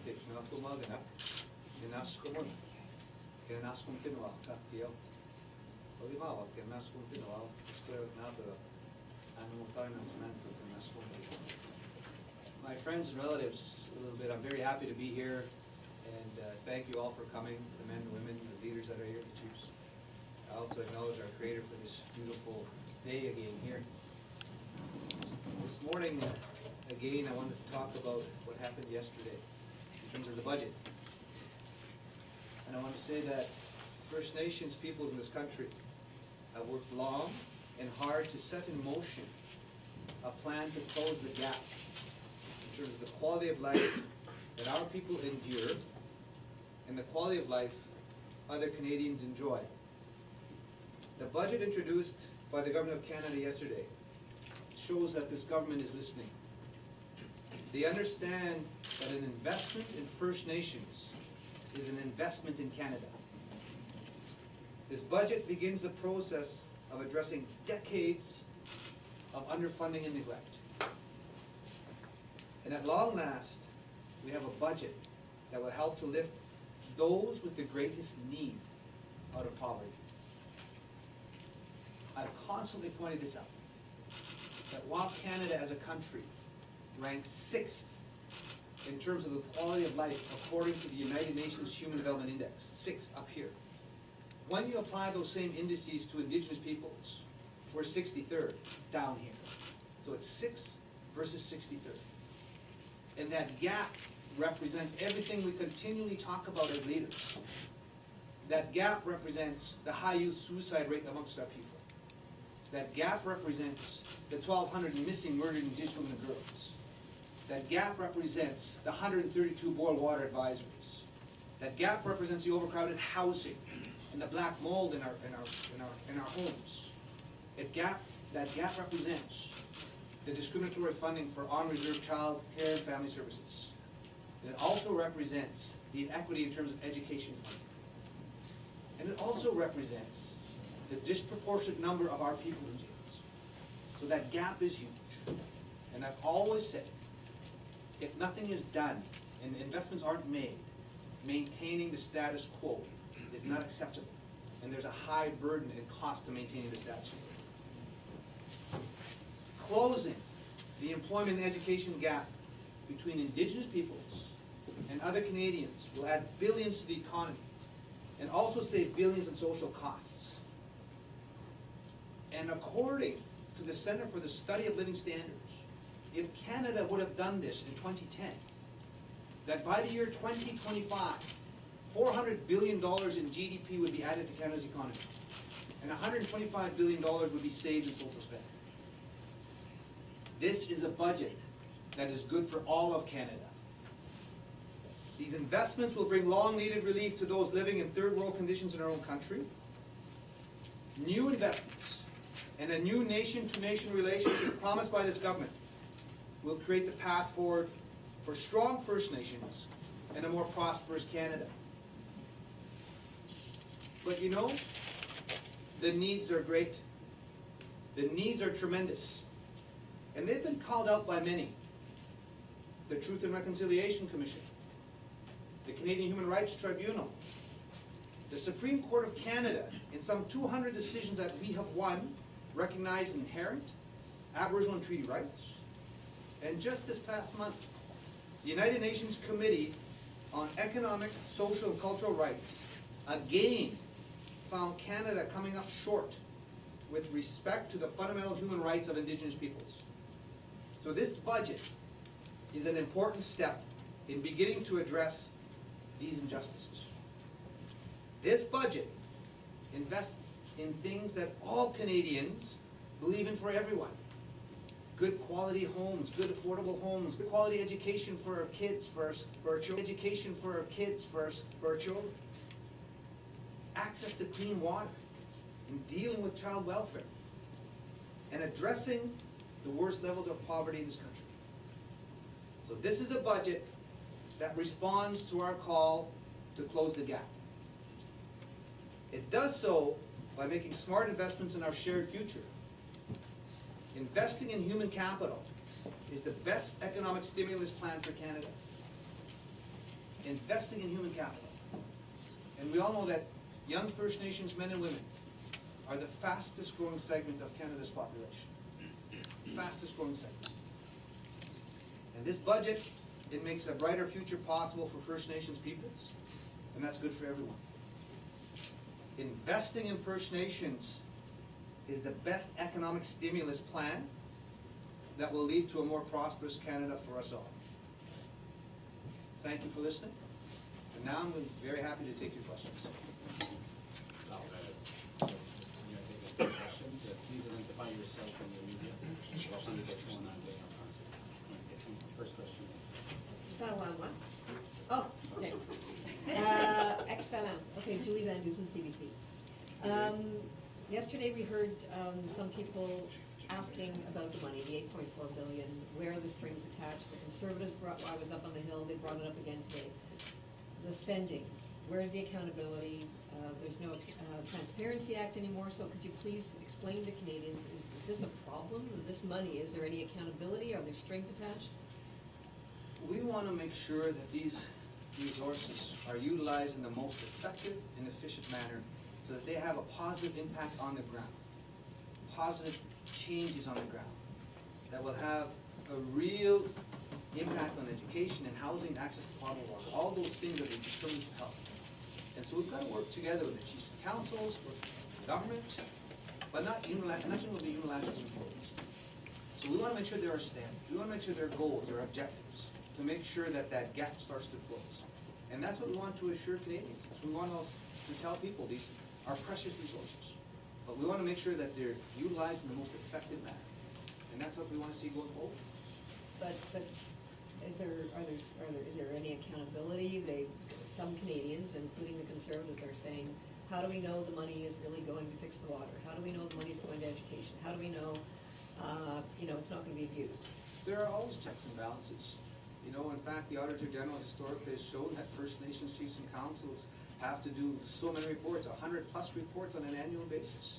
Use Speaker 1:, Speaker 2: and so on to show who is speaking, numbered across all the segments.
Speaker 1: na tumaganap, kinas ko muna. Kinas kong tinawa, kaktiyaw. Pag-imawa, kinas kong tinawa, square na ito, anong tayo ng semento, kinas kong tinawa. My friends and relatives, a little bit, I'm very happy to be here, and thank you all for coming, the men and women, the leaders that are here, the chiefs. I also acknowledge our Creator for this beautiful day again here. This morning, again, I wanted to talk about what happened yesterday in terms of the budget. And I want to say that First Nations peoples in this country have worked long and hard to set in motion a plan to close the gap in terms of the quality of life that our people endure and the quality of life other Canadians enjoy. The budget introduced by the Government of Canada yesterday shows that this government is listening. They understand that an investment in First Nations is an investment in Canada. This budget begins the process of addressing decades of underfunding and neglect. And at long last, we have a budget that will help to lift those with the greatest need out of poverty. I've constantly pointed this out, that while Canada as a country ranks 6th in terms of the quality of life according to the United Nations Human Development Index, 6th up here. When you apply those same indices to Indigenous peoples, we're 63rd down here. So it's 6th versus 63rd. And that gap represents everything we continually talk about as leaders. That gap represents the high youth suicide rate amongst our people. That gap represents the 1,200 missing murdered Indigenous women and girls. That gap represents the 132 boil water advisories. That gap represents the overcrowded housing and the black mold in our homes. That gap represents the discriminatory funding for on-reserve child care and family services. It also represents the inequity in terms of education funding. And it also represents the disproportionate number of our people in jails. So that gap is huge. And I've always said, if nothing is done and investments aren't made, maintaining the status quo is not acceptable. And there's a high burden and cost to maintaining the status quo. Closing the employment and education gap between Indigenous peoples and other Canadians will add billions to the economy and also save billions in social costs. And according to the Centre for the Study of Living Standards, if Canada would have done this in 2010, that by the year 2025, $400 billion in GDP would be added to Canada's economy, and $125 billion would be saved in social spending. This is a budget that is good for all of Canada. These investments will bring long-needed relief to those living in third-world conditions in our own country. New investments and a new nation-to-nation relationship promised by this government will create the path forward for strong First Nations and a more prosperous Canada. But you know, the needs are great. The needs are tremendous. And they've been called out by many. The Truth and Reconciliation Commission, the Canadian Human Rights Tribunal, the Supreme Court of Canada, in some 200 decisions that we have won, recognize inherent Aboriginal and treaty rights. And just this past month, the United Nations Committee on Economic, Social, and Cultural Rights again found Canada coming up short with respect to the fundamental human rights of Indigenous peoples. So this budget is an important step in beginning to address these injustices. This budget invests in things that all Canadians believe in for everyone. Good quality homes, good affordable homes, good quality education for our kids, for our children, education for our kids, for our children. Access to clean water, and dealing with child welfare, and addressing the worst levels of poverty in this country. So this is a budget that responds to our call to close the gap. It does so by making smart investments in our shared future. Investing in human capital is the best economic stimulus plan for Canada. investing in human capital. And we all know that young First Nations men and women are the fastest growing segment of Canada's population. Fastest growing segment. And this budget, it makes a brighter future possible for First Nations peoples, and that's good for everyone. Investing in First Nations is the best economic stimulus plan that will lead to a more prosperous Canada for us all. Thank you for listening. And now I'm very happy to take your questions.
Speaker 2: Now, when you take questions, please identify yourself and the media. First question.
Speaker 3: Moi. Oh, okay. Excellent. Okay, Julie Van Dusen, CBC. Yesterday we heard some people asking about the money, the 8.4 billion, where are the strings attached? The Conservatives brought, I was up on the Hill, they brought it up again today. The spending, where's the accountability? There's no Transparency Act anymore, so could you please explain to Canadians, is this a problem? This money, is there any accountability? Are there strings attached?
Speaker 1: We want to make sure that these resources are utilized in the most effective and efficient manner so that they have a positive impact on the ground, positive changes on the ground that will have a real impact on education and housing, access to potable water, all those things that are determined to help. And so we've got to work together with the chiefs of councils, with the government, but nothing will be unilaterally imposed. So we want to make sure there are standards. We want to make sure there are goals, there are objectives, to make sure that that gap starts to close. And that's what we want to assure Canadians. We want to tell people these are precious resources. But we want to make sure that they're utilized in the most effective manner. And that's what we want to see going forward.
Speaker 3: But is there any accountability? Some Canadians, including the Conservatives, are saying, how do we know the money is really going to fix the water? How do we know the money is going to education? How do we know, it's not going to be abused?
Speaker 1: There are always checks and balances. In fact, the Auditor General historically has shown that First Nations chiefs and councils have to do so many reports, 100+ reports on an annual basis.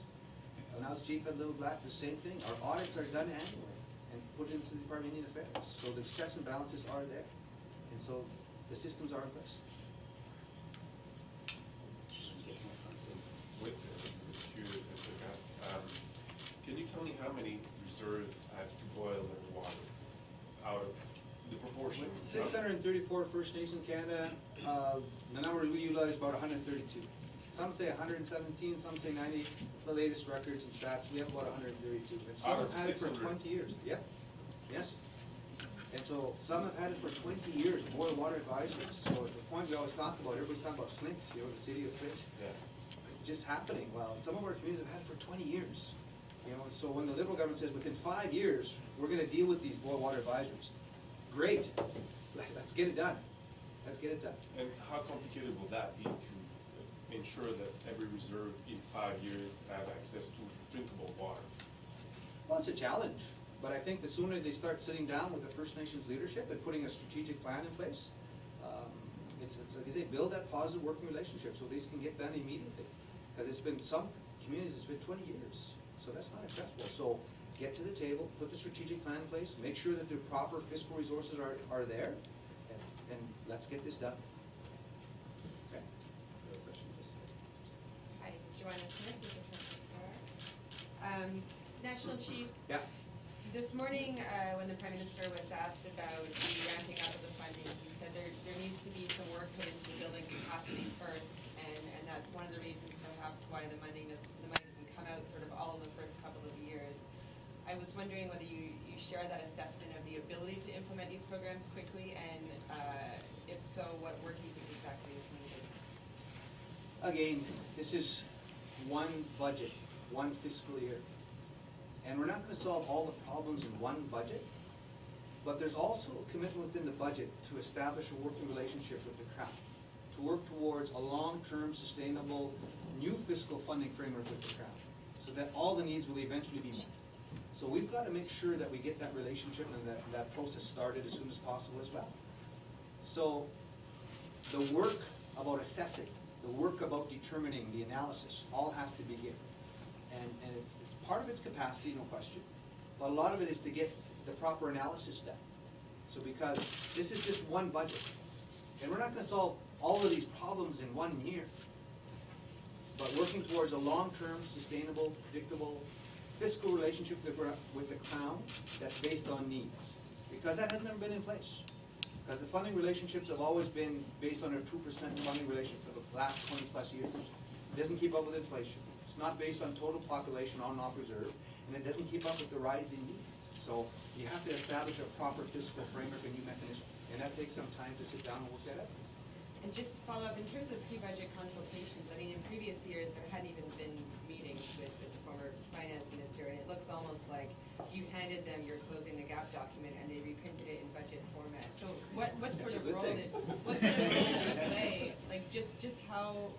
Speaker 1: When I was chief at Little Black, the same thing. Our audits are done annually and put into the Department of Indian Affairs. So the checks and balances are there. And so the systems are in place.
Speaker 4: Can you tell me how many reserve has to boil their water out of the proportion?
Speaker 1: 634 First Nations Canada. The number we utilize about 132. Some say 117, some say 90. The latest records and stats, we have about 132. And some have had it for 20 years. Yep. Yes. And so some have had it for 20 years, boil water advisories. So the point we always talk about, everybody's talking about Flint, the city of Flint. Yeah. Just happening. Well, some of our communities have had it for 20 years. So when the Liberal government says within 5 years, we're going to deal with these boil water advisories. Great. Let's get it done. Let's get it done.
Speaker 4: And how complicated will that be to ensure that every reserve in 5 years have access to drinkable water?
Speaker 1: Well, it's a challenge. But I think the sooner they start sitting down with the First Nations leadership and putting a strategic plan in place, it's like I say, build that positive working relationship so these can get done immediately. Because it's been some communities, it's been 20 years. So that's not acceptable. So get to the table, put the strategic plan in place, make sure that the proper fiscal resources are there, and let's get this done. Okay.
Speaker 5: Hi, Joanna Smith with the Toronto Star. National Chief.
Speaker 1: Yeah.
Speaker 5: This morning, when the Prime Minister was asked about the ramping up of the funding, he said there needs to be some work put into building capacity first, and that's one of the reasons perhaps why the money doesn't come out sort of all in the first couple of years. I was wondering whether you share that assessment of the ability to implement these programs quickly, and if so, what work do you think exactly is needed?
Speaker 1: Again, this is one budget, one fiscal year. And we're not going to solve all the problems in one budget, but there's also a commitment within the budget to establish a working relationship with the Crown, to work towards a long-term, sustainable, new fiscal funding framework with the Crown, so that all the needs will eventually be met. So we've got to make sure that we get that relationship and that process started as soon as possible as well. So the work about assessing, the work about determining, the analysis, all has to begin. And it's part of its capacity, no question, but a lot of it is to get the proper analysis done. So because this is just one budget, And we're not gonna solve all of these problems in 1 year. But working towards a long-term, sustainable, predictable fiscal relationship with the Crown that's based on needs. Because that has never been in place. Because the funding relationships have always been based on a 2% funding relationship for the last 20-plus years. It doesn't keep up with inflation. It's not based on total population on and off reserve, and it doesn't keep up with the rising needs. So you have to establish a proper fiscal framework and new mechanism, and that takes some time to sit down and work that out.
Speaker 5: And just to follow up, in terms of pre-budget consultations, I mean, in previous years, there hadn't even been meetings with the former finance minister, and it looks almost like you handed them your closing the gap document and they reprinted it in budget format. So what sort of role did you play? Like, just how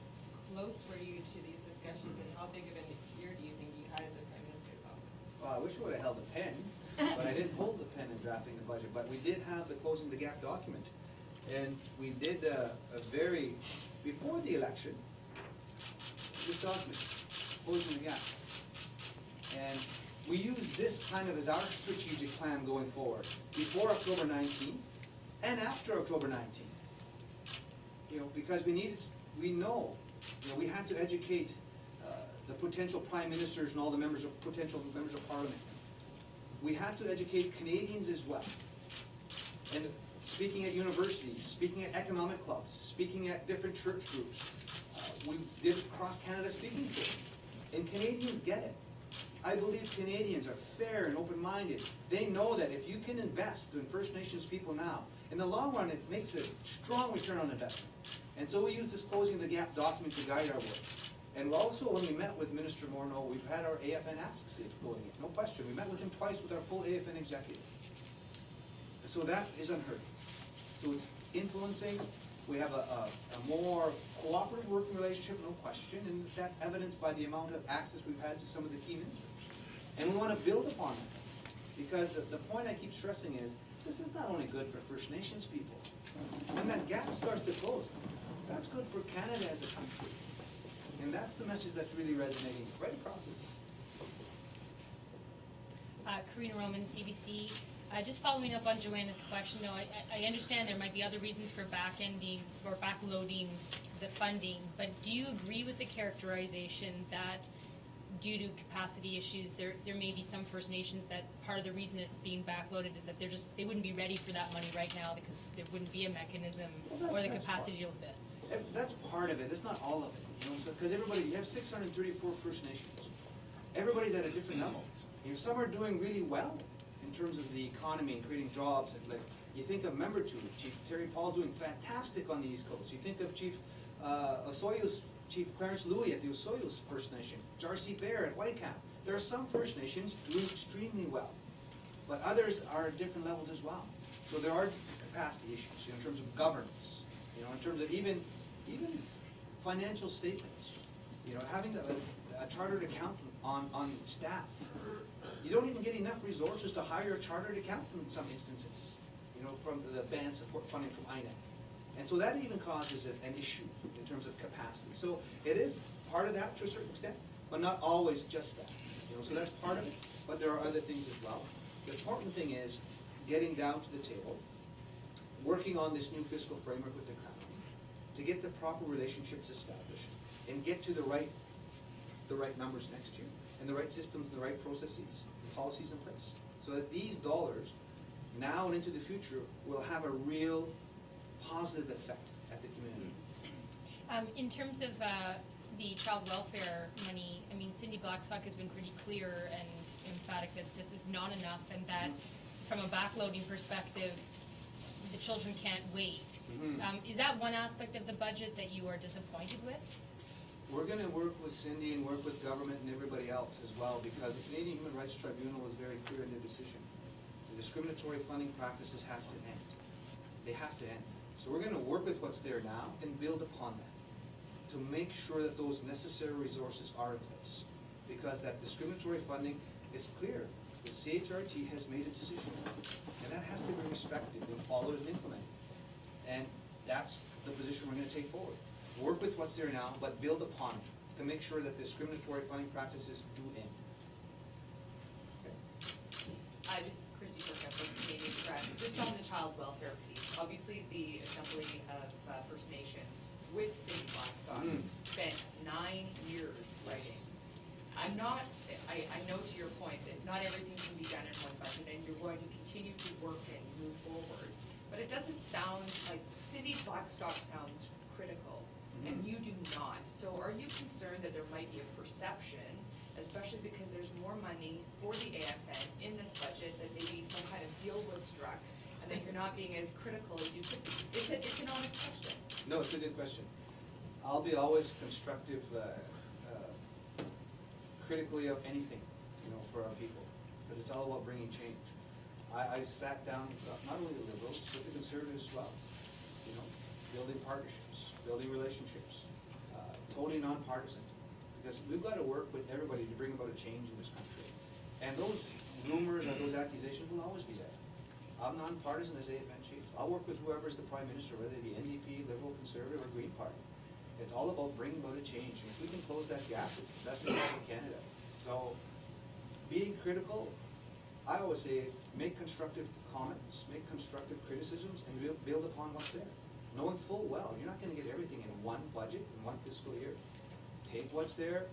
Speaker 5: close were you to these discussions, and how big of an ear do you think you had at the Prime Minister's office?
Speaker 1: Well, I wish I would have held a pen, but I didn't hold the pen in drafting the budget, but we did have the closing the gap document. And we did before the election, this document, closing the gap. And we used this kind of as our strategic plan going forward, before October 19th and after October 19th. You know, because we know, we had to educate the potential prime ministers and all the potential members of parliament. We had to educate Canadians as well. And speaking at universities, speaking at economic clubs, speaking at different church groups. We did cross-Canada speaking tours. And Canadians get it. I believe Canadians are fair and open-minded. They know that if you can invest in First Nations people now, in the long run, it makes a strong return on investment. And so we use this closing the gap document to guide our work. And also, when we met with Minister Morneau, we've had our AFN asks going in, no question. We met with him twice with our full AFN executive. So that is unheard. So it's influencing. We have a more cooperative working relationship, no question, and that's evidenced by the amount of access we've had to some of the key ministers. And we want to build upon that, because the point I keep stressing is, this is not only good for First Nations people. When that gap starts to close, that's good for Canada as a country. And that's the message that's really resonating right across this.
Speaker 6: Karina Roman, CBC. Just following up on Joanna's question, though, I understand there might be other reasons for back-ending or backloading the funding, but do you agree with the characterization that due to capacity issues, there may be some First Nations that part of the reason it's being backloaded is that they wouldn't be ready for that money right now because there wouldn't be a mechanism or the capacity to deal with it?
Speaker 1: That's part of it. It's not all of it. Because you have 634 First Nations. Everybody's at a different level. Some are doing really well in terms of the economy and creating jobs. And like, you think of Member 2, Chief Terry Paul's doing fantastic on the East Coast. You think of Chief Chief Clarence Louis at the Osoyoos First Nation, Darcy Bear at Whitecap. There are some First Nations doing extremely well, but others are at different levels as well. So there are capacity issues in terms of governance, in terms of even financial statements. Having a chartered accountant on staff. You don't even get enough resources to hire a chartered accountant in some instances, from the band support funding from INEC. And so that even causes an issue in terms of capacity. So it is part of that to a certain extent, but not always just that. So that's part of it, but there are other things as well. The important thing is getting down to the table, working on this new fiscal framework with the Crown to get the proper relationships established and get to the right numbers next year and the right systems and the right processes and policies in place so that these dollars now and into the future will have a real positive effect at the community.
Speaker 6: In terms of the child welfare money, I mean, Cindy Blackstock has been pretty clear and emphatic that this is not enough and that from a backloading perspective, the children can't wait. Is that one aspect of the budget that you are disappointed with?
Speaker 1: We're going to work with Cindy and work with government and everybody else as well, because the Canadian Human Rights Tribunal was very clear in their decision. The discriminatory funding practices have to end. They have to end. So we're going to work with what's there now and build upon that to make sure that those necessary resources are in place. Because that discriminatory funding is clear. The CHRT has made a decision, and that has to be respected and followed and implemented. And that's the position we're going to take forward. Work with what's there now, but build upon it to make sure that discriminatory funding practices do end.
Speaker 5: Christy Burkett from Canadian Press, just on the child welfare piece.
Speaker 7: obviously the Assembly of First Nations with City Blackstock spent 9 years writing. I know to your point that not everything can be done in one budget, and you're going to continue to work and move forward. But it doesn't sound like City Blackstock sounds critical, and you do not. So are you concerned that there might be a perception, especially because there's more money for the AFN in this budget, that maybe some kind of deal was struck, and that you're not being as critical as you could be? It's an honest question.
Speaker 1: No, it's a good question. I'll be always constructive, critically of anything, for our people, because it's all about bringing change. I sat down, not only the Liberals, but the Conservatives as well, building partnerships, building relationships, totally nonpartisan, because we've got to work with everybody to bring about a change in this country. And those rumors and those accusations will always be there. I'm nonpartisan as AFN chief. I'll work with whoever is the Prime Minister, whether it be NDP, Liberal, Conservative, or Green Party. It's all about bringing about a change, and if we can close that gap, it's the best thing in Canada. So, being critical, I always say, make constructive comments, make constructive criticisms, and build upon what's there. Knowing full well, you're not gonna get everything in one budget, in one fiscal year. Take what's there,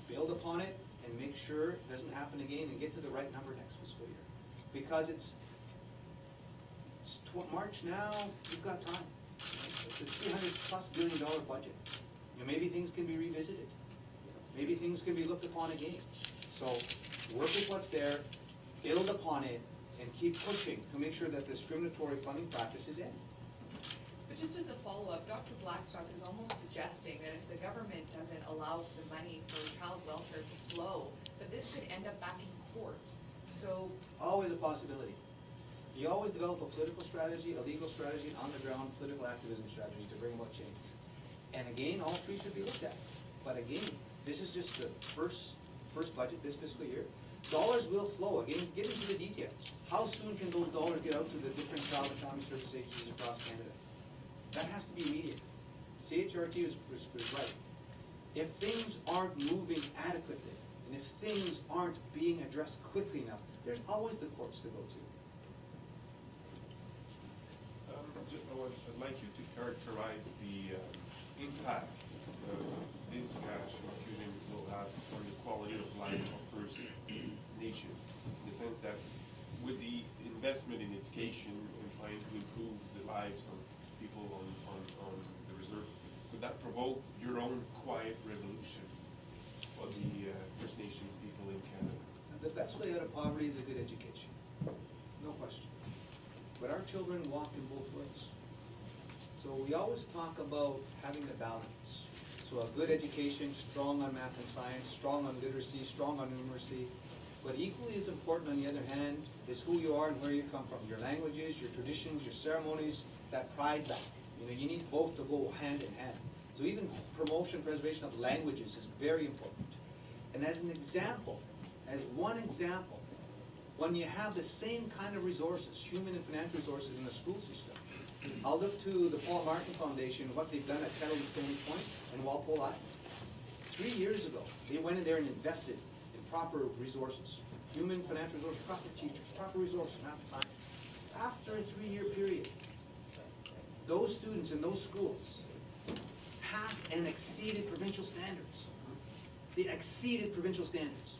Speaker 1: build upon it, and make sure it doesn't happen again, and get to the right number next fiscal year. Because it's March now, you've got time. It's a $300+ billion budget. Maybe things can be revisited. Maybe things can be looked upon again. So work with what's there, build upon it, and keep pushing to make sure that discriminatory funding practices end.
Speaker 7: But just as a follow-up, Dr. Blackstock is almost suggesting that if the government doesn't allow the money for child welfare to flow, that this could end up back in court. So
Speaker 1: Always a possibility. You always develop a political strategy, a legal strategy, and on-the-ground political activism strategy to bring about change. And again, all three should be looked at. But again, this is just the first budget this fiscal year. Dollars will flow. Again, get into the details. How soon can those dollars get out to the different child and family service agencies across Canada? That has to be immediate. CHRT was right. If things aren't moving adequately, and if things aren't being addressed quickly enough, there's always the courts to go to.
Speaker 4: I'd like you to characterize the impact this cash infusion will have on the quality of life of First Nations, in the sense that with the investment in education and trying to improve the lives of people on the reserve, could that provoke your own quiet revolution for the First Nations people in Canada?
Speaker 1: The best way out of poverty is a good education, no question. But our children walk in both ways. So we always talk about having the balance. So a good education, strong on math and science, strong on literacy, strong on numeracy. But equally as important, on the other hand, is who you are and where you come from. Your languages, your traditions, your ceremonies, that pride back. You need both to go hand in hand. So even promotion, preservation of languages is very important. And as an example, as one example, when you have the same kind of resources, human and financial resources in the school system, I'll look to the Paul Martin Foundation, what they've done at Kettle and Stony Point and Walpole Island. 3 years ago, they went in there and invested in proper resources, human, financial resources, proper teachers, proper resources, math and science. After a 3-year period, those students in those schools passed and exceeded provincial standards. They exceeded provincial standards.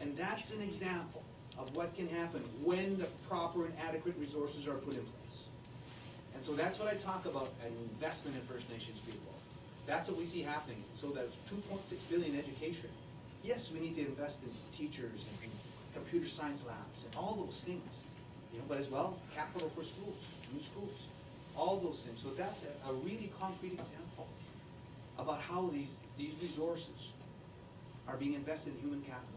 Speaker 1: And that's an example of what can happen when the proper and adequate resources are put in place. And so that's what I talk about, an investment in First Nations people. That's what we see happening. So that's $2.6 billion in education. Yes, we need to invest in teachers and computer science labs and all those things. But as well, capital for schools, new schools, all those things. So that's a really concrete example about how these resources are being invested in human capital.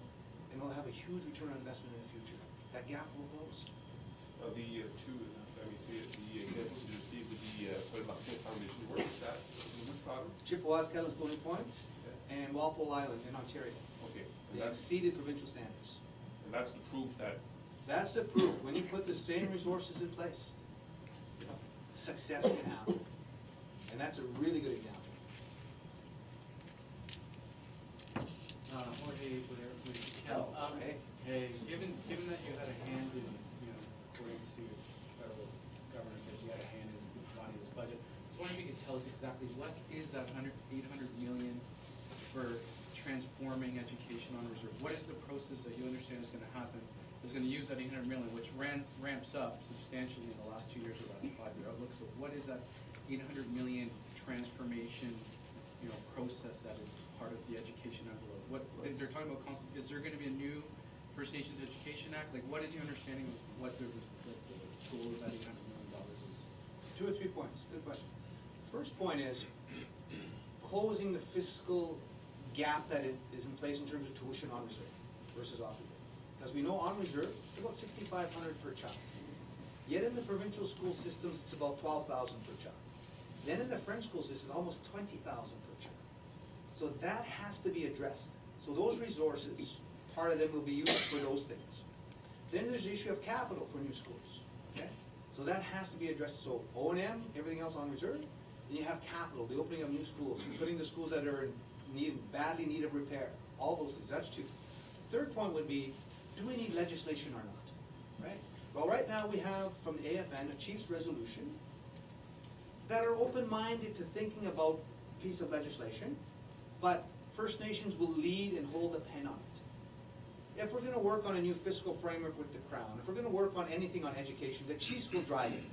Speaker 1: And will have a huge return on investment in the future. That gap will close.
Speaker 4: The examples you just gave with the Paul Martin Foundation, where is that? In which province?
Speaker 1: Chippewas, Kettle and Stony Point, and Walpole Island in Ontario.
Speaker 4: Okay. And
Speaker 1: They
Speaker 4: that's,
Speaker 1: exceeded provincial standards.
Speaker 4: and that's the proof that
Speaker 1: That's the proof. When you put the same resources in place, success can happen. And that's a really good example.
Speaker 8: Jorge, whatever, please.
Speaker 1: Oh, hey.
Speaker 8: Hey, given that you had a hand in, according to federal government, that the us exactly what is that 800 million for transforming education on reserve? What is the process that you understand is going to happen? Is going to use that 800 million, which ramps up substantially in the last 2 years of that 5-year outlook. So what is that 800 million transformation, process that is part of the education envelope? What they're talking about? Is there going to be a new First Nations Education Act? Like, what is your understanding of what the goal of that $800 million is?
Speaker 1: 2 or 3 points. Good question. First point is closing the fiscal gap that is in place in terms of tuition on reserve versus off reserve. As we know, on reserve, it's about $6,500 per child. Yet in the provincial school systems, it's about $12,000 per child. Then in the French school system, almost $20,000 per child. So that has to be addressed. So those resources, part of them will be used for those things. Then there's the issue of capital for new schools. Okay? So that has to be addressed. So O&M, everything else on reserve. Then you have capital, the opening of new schools, putting the schools that are in badly need of repair. All those things. That's 2. Third point would be, do we need legislation or not? Right? Well, right now we have from the AFN a Chief's resolution that are open-minded to thinking about a piece of legislation, but First Nations will lead and hold a pen on it. If we're going to work on a new fiscal framework with the Crown, if we're going to work on anything on education, the Chiefs will drive it.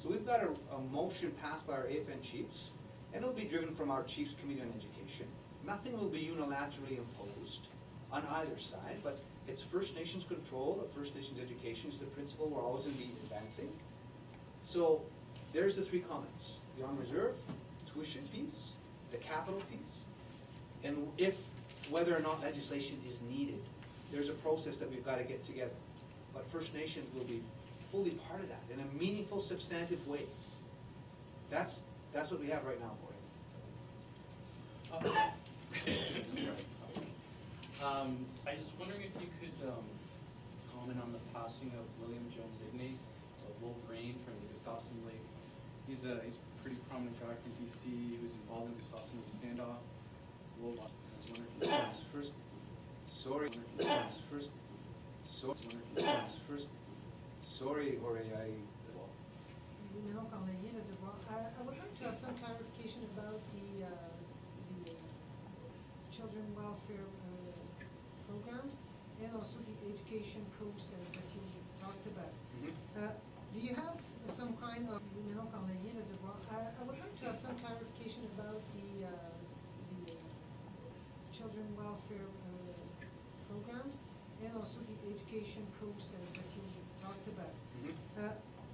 Speaker 1: So we've got a motion passed by our AFN Chiefs, and it'll be driven from our Chiefs Committee on Education. Nothing will be unilaterally imposed on either side, but it's First Nations control of First Nations education is the principle we're always going to be advancing. So there's the 3 comments: the on reserve, tuition piece, the capital piece, and whether or not legislation is needed. There's a process that we've got to get together. But First Nations will be fully part of that in a meaningful, substantive way. That's what we have right now for it.
Speaker 8: I was wondering if you could comment on the passing of William Jones Ignace, a Wolverine from the Gustafson Lake. He's a pretty prominent guy from BC who's involved in the Gustafson Lake standoff. I was wondering if you could
Speaker 1: First, sorry, Jorge, I
Speaker 9: would like to have some clarification about the children welfare programs and also the education process that you talked about. Do you have some kind of, I would like to have some clarification about the children welfare programs and also the education process that you talked about.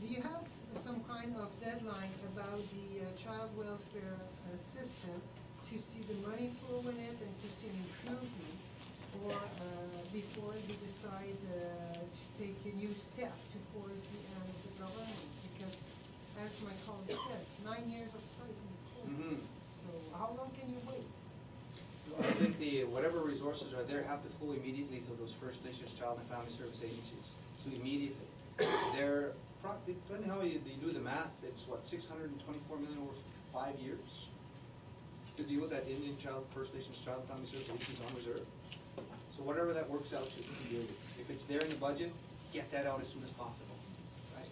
Speaker 9: Do you have some kind of deadline about the child welfare system to see the money flow in it and to see an improvement, or before you decide to take a new step towards the end of the government? Because, as my colleague said, 9 years of fighting. So how long can you wait?
Speaker 1: I think whatever resources are there have to flow immediately to those First Nations Child and Family Service agencies. So immediately. Depending how you do the math, it's what, $624 million over 5 years to deal with that Indian First Nations Child and Family Service agencies on reserve. So whatever that works out to, if it's there in the budget, get that out as soon as possible, right?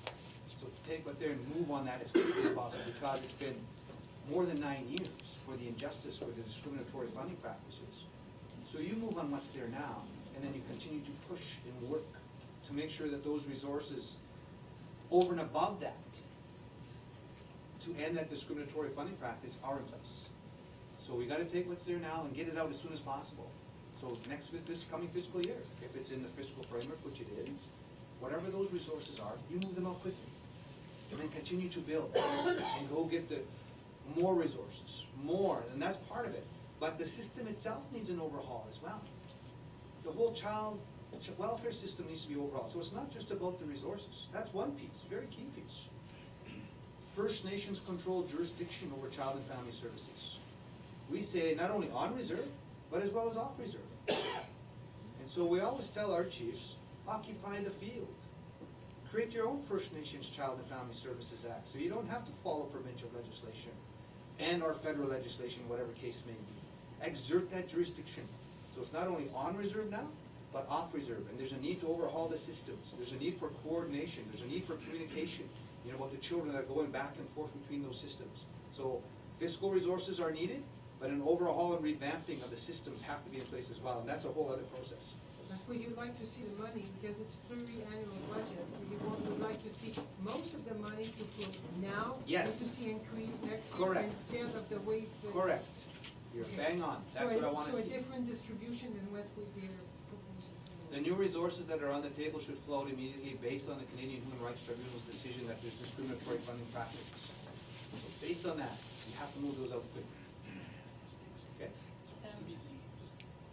Speaker 1: So take what there and move on that as quickly as possible, because it's been more than 9 years for the injustice, for the discriminatory funding practices. So you move on what's there now, and then you continue to push and work to make sure that those resources over and above that to end that discriminatory funding practice are in place. So we got to take what's there now and get it out as soon as possible. So this coming fiscal year, if it's in the fiscal framework, which it is, whatever those resources are, you move them out quickly. And then continue to build and go get the more resources, more, and that's part of it. But the system itself needs an overhaul as well. The whole child welfare system needs to be overhauled. So it's not just about the resources. That's one piece, very key piece. First Nations control jurisdiction over child and family services. We say not only on reserve, but as well as off reserve. And so we always tell our chiefs, occupy the field. Create your own First Nations Child and Family Services Act, so you don't have to follow provincial legislation and our federal legislation, whatever case may be. Exert that jurisdiction. So it's not only on reserve now, but off reserve. And there's a need to overhaul the systems. There's a need for coordination. There's a need for communication, about the children that are going back and forth between those systems. So Fiscal resources are needed, but an overhaul and revamping of the systems have to be in place as well, and that's a whole other process.
Speaker 9: But would you like to see the money, because it's pluri-annual budget, would like to see most of the money to flow now?
Speaker 1: Yes.
Speaker 9: And to see increase next year?
Speaker 1: Correct.
Speaker 9: Instead of the wait.
Speaker 1: Correct. You're
Speaker 9: Okay.
Speaker 1: bang on. That's what I want to
Speaker 9: So
Speaker 1: see.
Speaker 9: a different distribution than what we are proposing.
Speaker 1: The new resources that are on the table should flow out immediately based on the Canadian Human Rights Tribunal's decision that there's discriminatory funding practices. So based on that, you have to move those out quickly. Okay?
Speaker 2: CBC.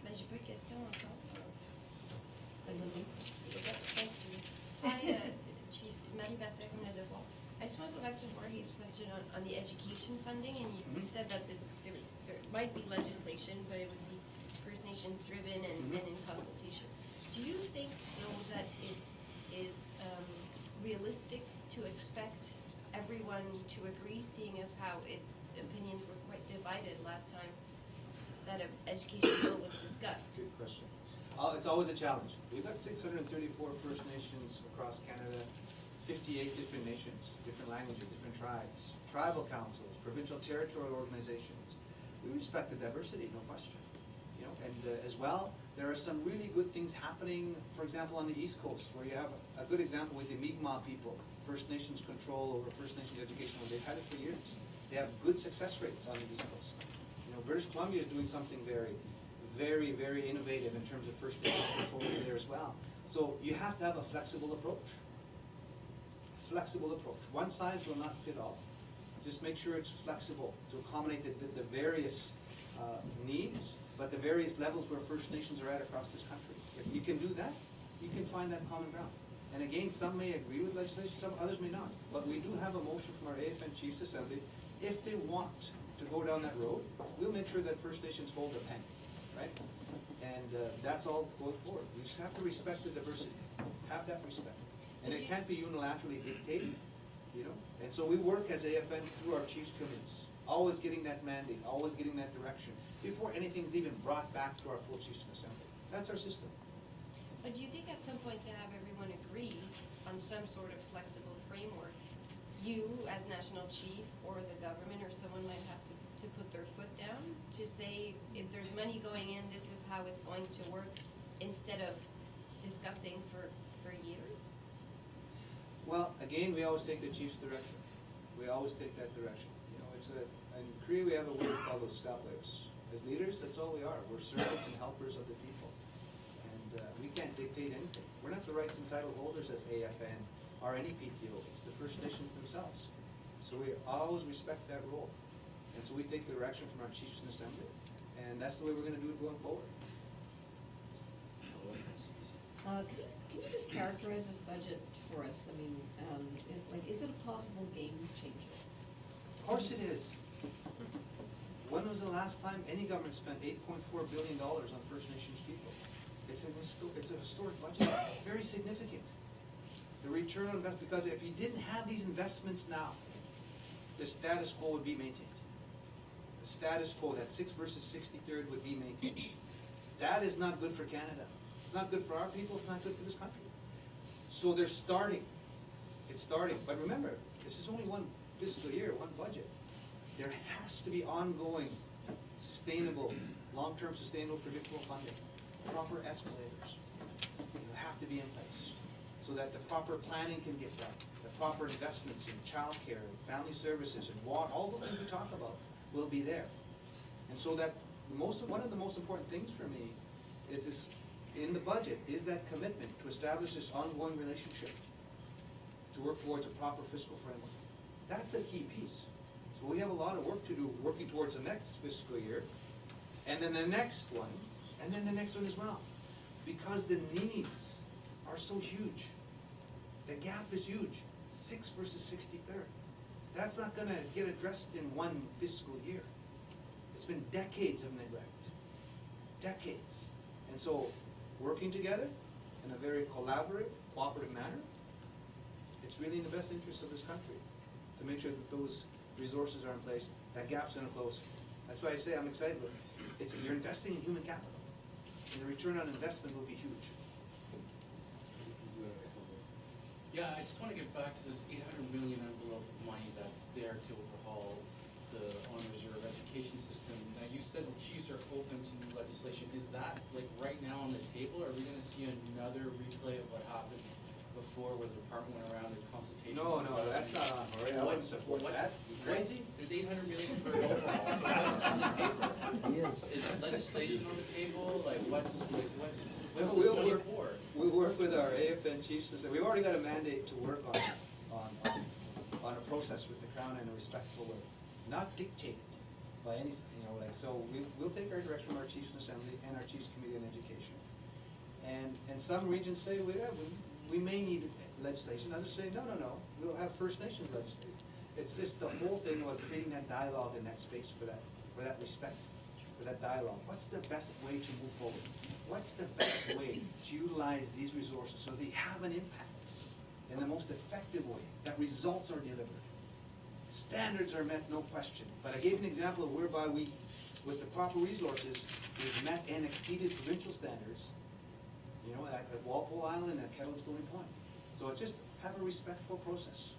Speaker 10: Ben, j'ai pas de questions encore.
Speaker 3: Emily?
Speaker 10: Thank you. Hi, Chief, Marie-Bertrand from Le Devoir. I just want to go back to Jorge's question on the education funding, and you said that there might be legislation, but it would be First Nations driven and in consultation. Do you think, though, that it is realistic to expect everyone to agree, seeing as how opinions were quite divided last time that an education bill was discussed?
Speaker 1: Good question. It's always a challenge. We've got 634 First Nations across Canada, 58 different nations, different languages, different tribes, tribal councils, provincial territorial organizations. We respect the diversity, no question. You know, and as well, there are some really good things happening, for example, on the East Coast, where you have a good example with the Mi'kmaq people, First Nations control over First Nations education, where they've had it for years. They have good success rates on the East Coast. You know, British Columbia is doing something very innovative in terms of First Nations control over there as well. So you have to have a flexible approach. Flexible approach. One size will not fit all. Just make sure it's flexible to accommodate the various needs, but the various levels where First Nations are at across this country. If you can do that, you can find that common ground. And again, some may agree with legislation, some others may not. But we do have a motion from our AFN Chiefs Assembly. If they want to go down that road, we'll make sure that First Nations hold their pen, right? And that's all going forward. We just have to respect the diversity, have that respect. And it can't be unilaterally dictated, you know? And so we work as AFN through our Chiefs committees, always getting that mandate, always getting that direction, before anything's even brought back to our full Chiefs Assembly. That's our system.
Speaker 10: But do you think at some point to have everyone agree on some sort of flexible framework, you as national chief or the government or someone might have to put their foot down to say, if there's money going in, this is how it's going to work, instead of discussing for years?
Speaker 1: Well, again, we always take the Chiefs' direction. We always take that direction. You know, in Korea we have a word called those scholars. As leaders, that's all we are. We're servants and helpers of the people. And we can't dictate anything. We're not the rights and title holders as AFN or any PTO. It's the First Nations themselves. So we always respect that role. And so we take the direction from our Chiefs in Assembly. And that's the way we're going to do it going forward.
Speaker 3: Can you just characterize this budget for us? I mean, is it a possible game changer?
Speaker 1: Of course it is. When was the last time any government spent $8.4 billion on First Nations people? It's a historic budget, very significant. The return on investment, because if you didn't have these investments now, the status quo would be maintained. The status quo, that 6 versus 63rd, would be maintained. That is not good for Canada. It's not good for our people, it's not good for this country. So they're starting. It's starting. But remember, this is only one fiscal year, one budget. There has to be ongoing, sustainable, long-term sustainable, predictable funding. Proper escalators have to be in place so that the proper planning can get done. The proper investments in childcare and family services and water, all the things we talk about will be there. And so that one of the most important things for me is this, in the budget, is that commitment to establish this ongoing relationship to work towards a proper fiscal framework. That's a key piece. So we have a lot of work to do working towards the next fiscal year, and then the next one, and then the next one as well. Because the needs are so huge. The gap is huge, 6 versus 63rd. That's not gonna get addressed in one fiscal year. It's been decades of neglect, decades. And so, working together in a very collaborative, cooperative manner, it's really in the best interest of this country to make sure that those resources are in place, that gap's gonna close. That's why I say I'm excited with it. You're investing in human capital, and the return on investment will be huge.
Speaker 8: Yeah, I just want to get back to this 800 million envelope of money that's there to overhaul the on-reserve education system. Now, you said the chiefs are open to new legislation. Is that, like, right now on the table, or are we gonna see another replay of what happened before, where the department went around in consultation?
Speaker 1: No, that's not on, Jorge, I wouldn't support that. You crazy?
Speaker 8: There's 800 million for an overhaul, so what's on the table?
Speaker 1: Yes.
Speaker 8: Is legislation on the table, like, what's this
Speaker 1: We'll
Speaker 8: money
Speaker 1: work-
Speaker 8: for?
Speaker 1: We work with our AFN chiefs to say, we've already got a mandate to work on a process with the Crown in a respectful way, not dictated by any, so we'll take our direction from our chiefs in assembly and our chiefs committee on education. And some regions say, we may need legislation, others say, no, we'll have First Nations legislation. It's just the whole thing about creating that dialogue and that space for that respect, for that dialogue. What's the best way to move forward? What's the best way to utilize these resources so they have an impact in the most effective way, that results are delivered? Standards are met, no question. But I gave an example of whereby we, with the proper resources, we've met and exceeded provincial standards, at Walpole Island and at Kettle and Stony Point. So it's just have a respectful process,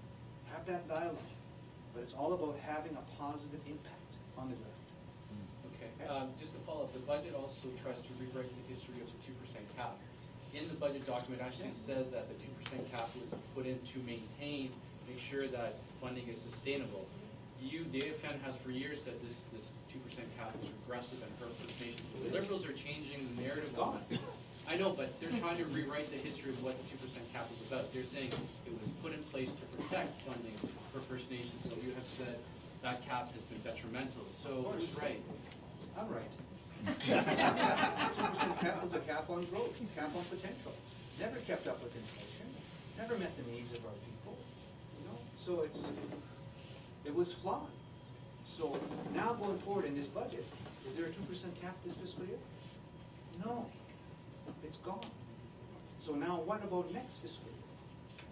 Speaker 1: have that dialogue, but it's all about having a positive impact on the ground.
Speaker 8: Okay, just to follow up, the budget also tries to rewrite the history of the 2% cap. In the budget document, actually says that the 2% cap was put in to maintain, make sure that funding is sustainable. The AFN has for years said this 2% cap is regressive and hurt First Nations. The Liberals are changing the narrative on it. I know, but they're trying to rewrite the history of what the 2% cap is about. They're saying it was put in place to protect funding for First Nations. So you have said that cap has been detrimental. So who's right?
Speaker 1: I'm right. 2% cap was a cap on growth, cap on potential. Never kept up with inflation, never met the needs of our people, So it was flawed. So now going forward in this budget, is there a 2% cap this fiscal year? No, it's gone. So now what about next fiscal year?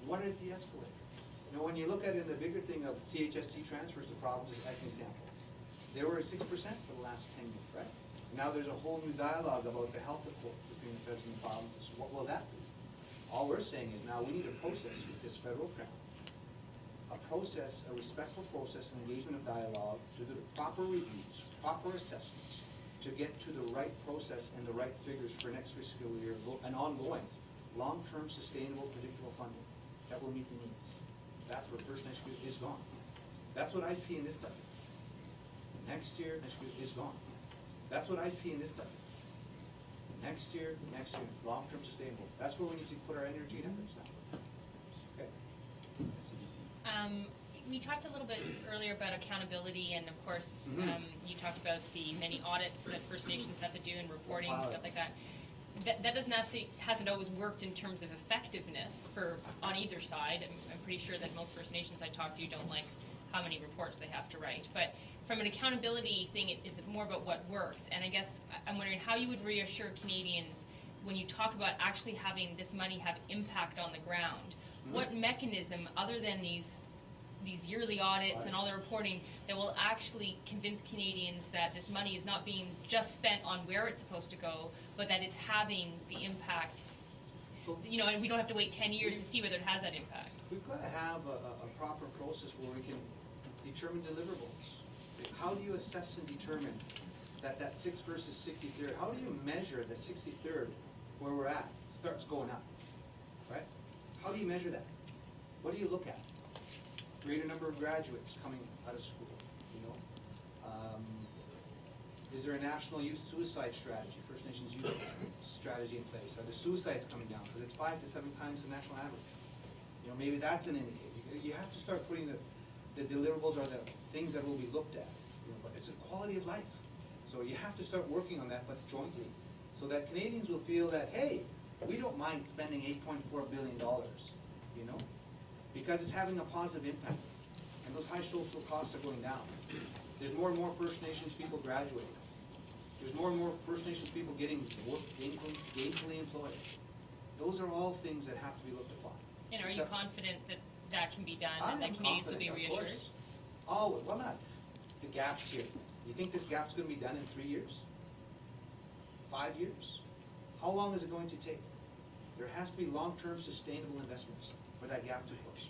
Speaker 1: What is the escalator? When you look at it in the bigger thing of CHST transfers to provinces as an example, they were at 6% for the last 10 years, right? Now there's a whole new dialogue about the health accord between the feds and the provinces. What will that be? All we're saying is now we need a process with this federal crown, a respectful process and engagement of dialogue through the proper reviews, proper assessments, to get to the right process and the right figures for next fiscal year, and ongoing, long-term, sustainable, predictable funding that will meet the needs. That's where First Nations is gone. That's what I see in this budget. Next year is gone. That's what I see in this budget. Next year, long-term sustainable. That's where we need to put our energy and efforts now. Okay.
Speaker 6: We talked a little bit earlier about accountability, and of course,
Speaker 1: Mhm.
Speaker 6: you talked about the many audits that First Nations have to do and reporting and
Speaker 1: Wow.
Speaker 6: stuff like that. That hasn't always worked in terms of effectiveness on either side. I'm pretty sure that most First Nations I talk to don't like how many reports they have to write. But from an accountability thing, it's more about what works. And I guess I'm wondering how you would reassure Canadians when you talk about actually having this money have impact on the ground.
Speaker 1: Mm-hmm.
Speaker 6: What mechanism, other than these yearly audits and all the reporting, that will actually convince Canadians that this money is not being just spent on where it's supposed to go, but that it's having the impact, and we don't have to wait 10 years to see whether it has that impact.
Speaker 1: We've got to have a proper process where we can determine deliverables. How do you assess and determine that 6th versus 63rd? How do you measure the 63rd where we're at starts going up, right? How do you measure that? What do you look at? Greater number of graduates coming out of school, Is there a national youth suicide strategy, First Nations youth strategy in place? Are the suicides coming down? Because it's 5 to 7 times the national average. Maybe that's an indicator. You have to start putting the deliverables or the things that will be looked at. But it's a quality of life. So you have to start working on that, but jointly, so that Canadians will feel that, hey, we don't mind spending $8.4 billion, because it's having a positive impact. And those high social costs are going down. There's more and more First Nations people graduating. There's more and more First Nations people getting work, gainfully employed. Those are all things that have to be looked upon.
Speaker 6: And are you confident that can be done and that
Speaker 1: I'm
Speaker 6: Canadians will be
Speaker 1: confident, of
Speaker 6: reassured?
Speaker 1: course. Oh, well, not. The gaps here. You think this gap's going to be done in 3 years? 5 years? How long is it going to take? There has to be long-term sustainable investments for that gap to close.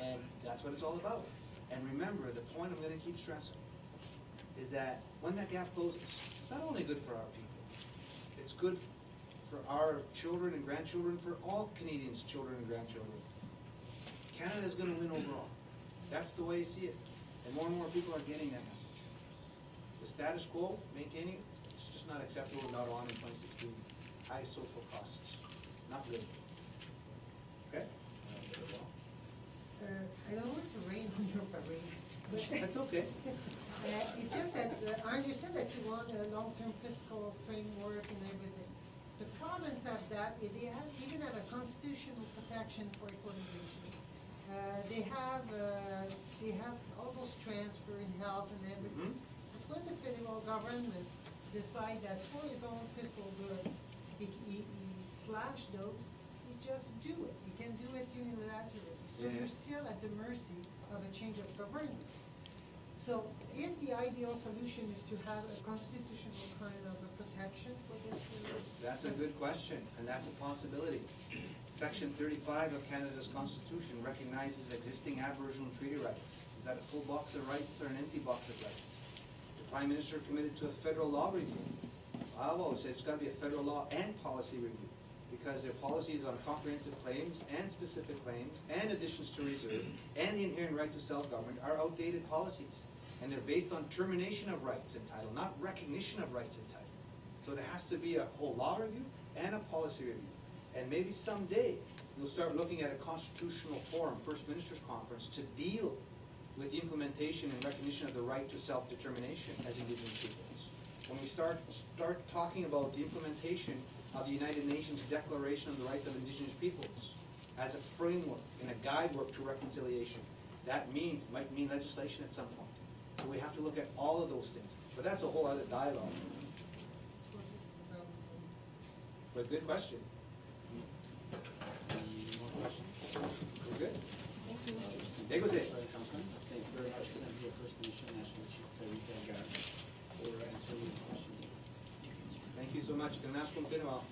Speaker 1: And that's what it's all about. And remember, the point I'm going to keep stressing, is that when that gap closes, it's not only good for our people, it's good for our children and grandchildren, for all Canadians' children and grandchildren. Canada's gonna win overall. That's the way I see it. And more people are getting that message. The status quo, maintaining, it's just not acceptable, not on in 2016. High social costs, not good. Okay?
Speaker 2: Very well.
Speaker 9: I don't want to rain on your parade, but.
Speaker 1: That's okay.
Speaker 9: It's just that, I understand that you want a long-term fiscal framework and everything. The province have that, they have, even have a constitutional protection for equalization. They have all those transfer in health and everything. But when the federal government decide that for his own fiscal good, he slash those, he just do it. He can do it unilaterally. So
Speaker 1: Yeah.
Speaker 9: you're still at the mercy of a change of government. So is the ideal solution is to have a constitutional kind of a protection for this?
Speaker 1: That's a good question, and that's a possibility. Section 35 of Canada's Constitution recognizes existing Aboriginal treaty rights. Is that a full box of rights or an empty box of rights? The Prime Minister committed to a federal law review. I've always said it's got to be a federal law and policy review, because their policies on comprehensive claims and specific claims and additions to reserve and the inherent right to self-government are outdated policies. And they're based on termination of rights and title, not recognition of rights and title. So there has to be a whole law review and a policy review. And maybe someday, we'll start looking at a constitutional forum, First Ministers Conference, to deal with the implementation and recognition of the right to self-determination as Indigenous peoples. When we start talking about the implementation of the United Nations Declaration on the Rights of Indigenous Peoples as a framework and a guidework to reconciliation, that might mean legislation at some point. So we have to look at all of those things. But that's a whole other dialogue. But good question.
Speaker 2: Any more questions?
Speaker 1: We're good?
Speaker 10: Thank you.
Speaker 1: There goes it.
Speaker 2: Sorry, Conference. Thank you very much, Senator First Nation National Chief Perry Bellegarde, for answering the question.
Speaker 1: Thank you so much. Can I ask one thing about?